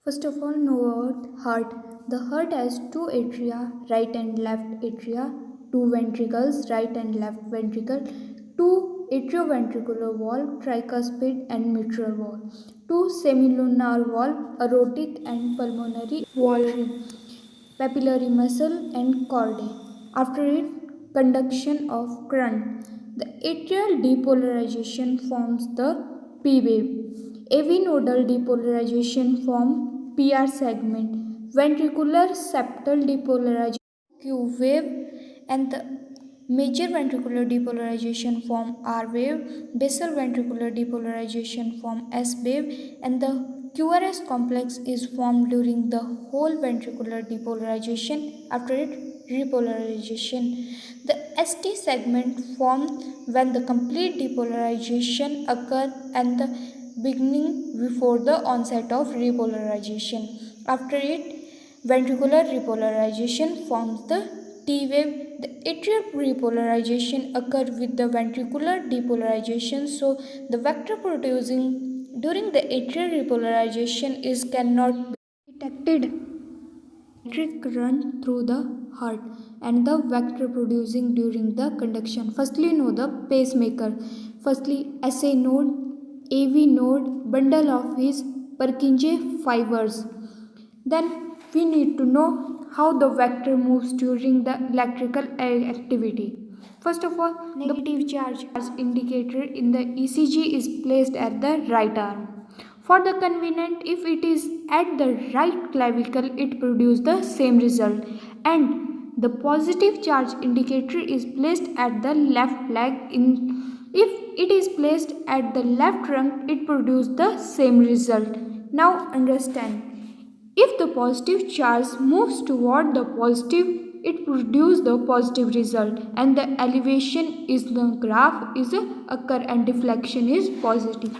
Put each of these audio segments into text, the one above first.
First of all, know about heart. The heart has two atria, right and left atria, two ventricles, right and left ventricle, two atrioventricular valve, tricuspid and mitral valve, two semilunar valve, aortic and pulmonary valve, papillary muscle and chordae. After it, conduction of current. The atrial depolarization forms the P wave. AV nodal depolarization form PR segment. Ventricular septal depolarization Q wave, and the major ventricular depolarization form R wave, basal ventricular depolarization form S wave, and the QRS complex is formed during the whole ventricular depolarization. After it, repolarization. The ST segment formed when the complete depolarization occurs and the beginning before the onset of repolarization. After it, ventricular repolarization forms the T wave. The atrial repolarization occurs with the ventricular depolarization, so the vector producing during the atrial repolarization is cannot be detected. Electric run through the heart and the vector producing during the conduction. Firstly, know the pacemaker. Firstly, SA node, AV node, bundle of his Purkinje fibers. Then we need to know how the vector moves during the electrical activity. First of all, negative charge indicator in the ECG is placed at the right arm. For the convenient, if it is at the right clavicle, it produces the same result, and the positive charge indicator is placed at the left leg. If it is placed at the left trunk, it produces the same result. Now understand, if the positive charge moves toward the positive, it produces the positive result, and the elevation is the graph is occur and deflection is positive.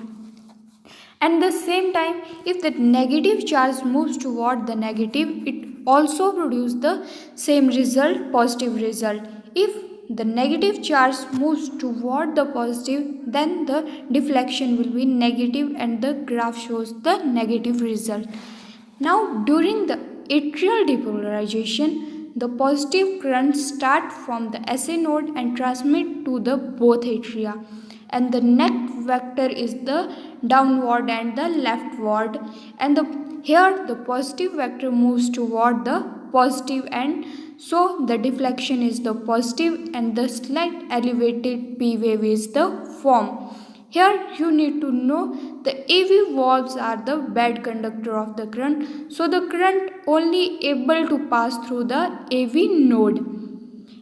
And the same time, if the negative charge moves toward the negative, it also produces the same result, positive result. If the negative charge moves toward the positive, then the deflection will be negative and the graph shows the negative result. Now, during the atrial depolarization, the positive currents start from the SA node and transmit to the both atria, and the net vector is the downward and the leftward, and here the positive vector moves toward the positive, and so the deflection is the positive and the slight elevated P wave is the form. Here you need to know the AV valves are the bad conductor of the current, so the current only able to pass through the AV node.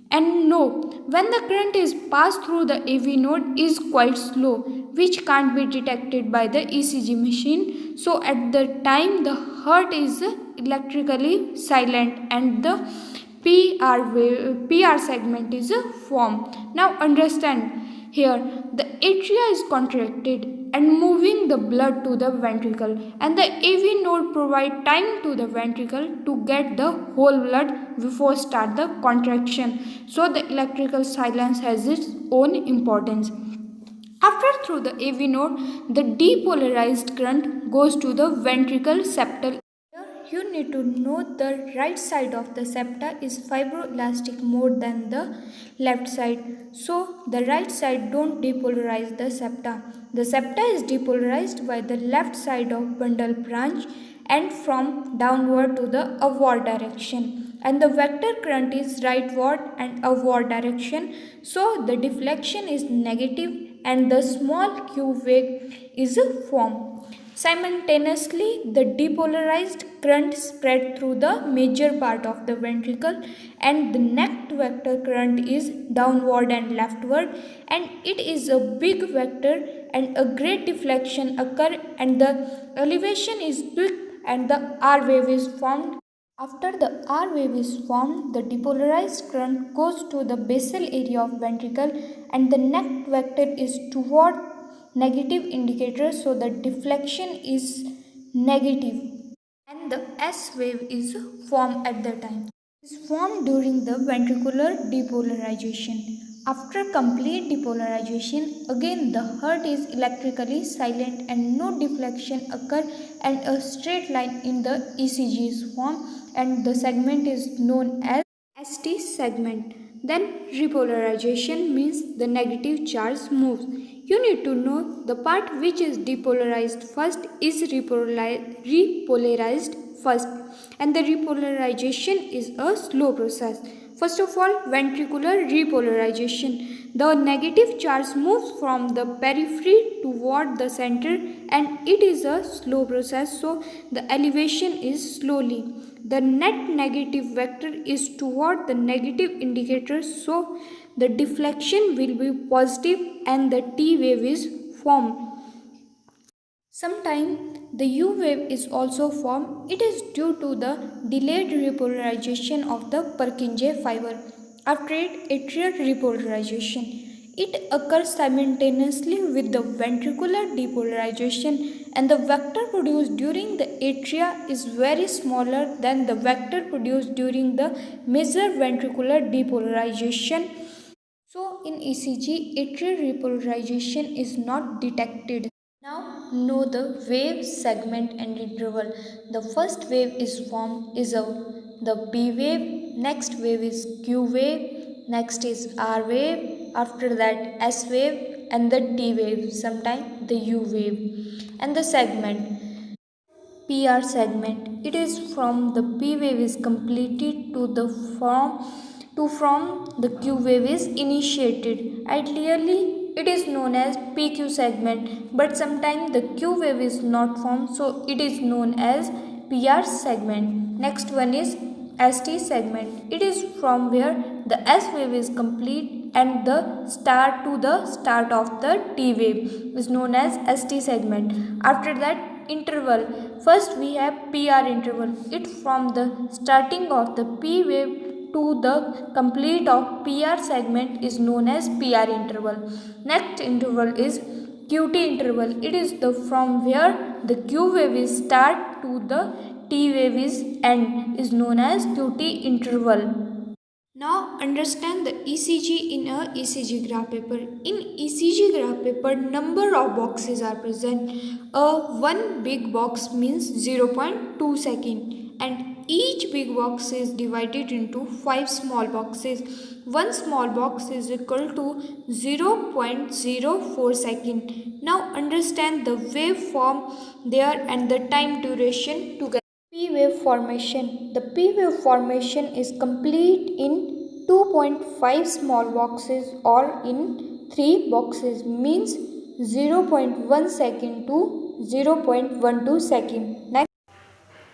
And no, when the current is passed through the AV node is quite slow, which can't be detected by the ECG machine. So at the time the heart is electrically silent and the PR segment is formed. Now understand, here the atria is contracted and moving the blood to the ventricle, and the AV node provide time to the ventricle to get the whole blood before start the contraction. So the electrical silence has its own importance. After through the AV node, the depolarized current goes to the ventricle septal. You need to know the right side of the septa is fibroelastic more than the left side. So the right side don't depolarize the septa. The septa is depolarized by the left side of bundle branch and from downward to the upward direction. And the vector current is rightward and upward direction. So the deflection is negative and the small Q wave is formed. Simultaneously, the depolarized current spread through the major part of the ventricle, and the net vector current is downward and leftward, and it is a big vector and a great deflection occur, and the elevation is quick and the R wave is formed. After the R wave is formed, the depolarized current goes to the basal area of ventricle, and the net vector is toward negative indicator, so the deflection is negative, and the S wave is formed at the time. It is formed during the ventricular depolarization. After complete depolarization, again the heart is electrically silent and no deflection occur and a straight line in the ECG is formed and the segment is known as ST segment. Then repolarization means the negative charge moves. You need to know the part which is depolarized first is repolarized first, and the repolarization is a slow process. First of all, ventricular repolarization. The negative charge moves from the periphery toward the center and it is a slow process, so the elevation is slowly. The net negative vector is toward the negative indicator, so the deflection will be positive and the T wave is formed. Sometimes the U wave is also formed. It is due to the delayed repolarization of the Purkinje fiber. After it, atrial repolarization. It occurs simultaneously with the ventricular depolarization, and the vector produced during the atria is very smaller than the vector produced during the major ventricular depolarization. So in ECG, atrial repolarization is not detected. Now know the wave segment and interval. The first wave is formed is the P wave, next wave is Q wave, next is R wave, after that S wave and the T wave, sometimes the U wave. And the segment PR segment. It is from the P wave is completed to the from the Q wave is initiated. Ideally, it is known as PQ segment, but sometimes the Q wave is not formed, so it is known as PR segment. Next one is ST segment. It is from where the S wave is complete and the start to the start of the T wave is known as ST segment. After that, interval. First we have PR interval. It from the starting of the P wave to the complete of PR segment is known as PR interval. Next interval is QT interval. It is the from where the Q wave is start to the T wave is end is known as QT interval. Now understand the ECG in a ECG graph paper. In ECG graph paper, number of boxes are present. One big box means 0.2 second and each big box is divided into 5 small boxes. One small box is equal to 0.04 second. Now understand the waveform there and the time duration together. P wave formation. The P wave formation is complete in 2.5 small boxes or in 3 boxes, means 0.1 second to 0.12 second. Next,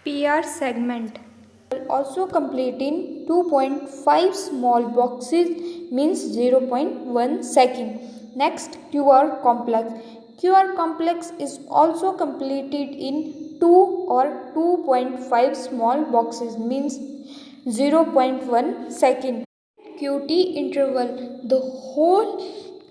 PR segment also complete in 2.5 small boxes, means 0.1 second. Next, QR complex. QR complex is also completed in 2 or 2.5 small boxes, means 0.1 second. QT interval. The whole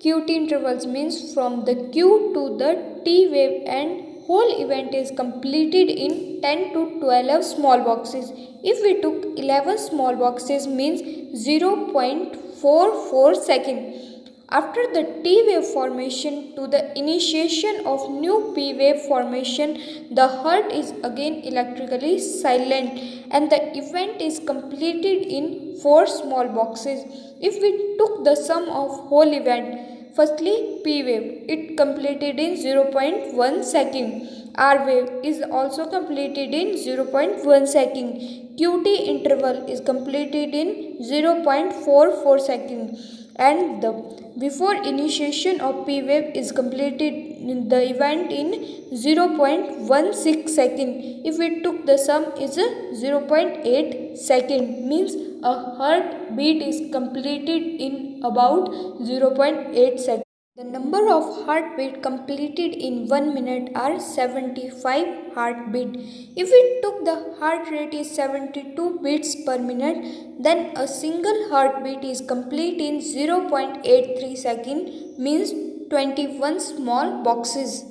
QT intervals means from the Q to the T wave and whole event is completed in 10 to 12 small boxes. If we took 11 small boxes means 0.44 second. After the T wave formation to the initiation of new P wave formation, the heart is again electrically silent and the event is completed in 4 small boxes. If we took the sum of whole event, firstly P wave, it completed in 0.1 second. R wave is also completed in 0.1 second. QT interval is completed in 0.44 second. And the before initiation of P wave is completed the event in 0.16 second. If we took the sum is 0.8 second, means a heartbeat is completed in about 0.8 second. The number of heartbeat completed in 1 minute are 75 heartbeat. If we took the heart rate is 72 beats per minute, then a single heartbeat is complete in 0.83 second, means 21 small boxes.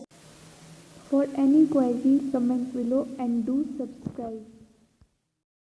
For any query, comment below and do subscribe.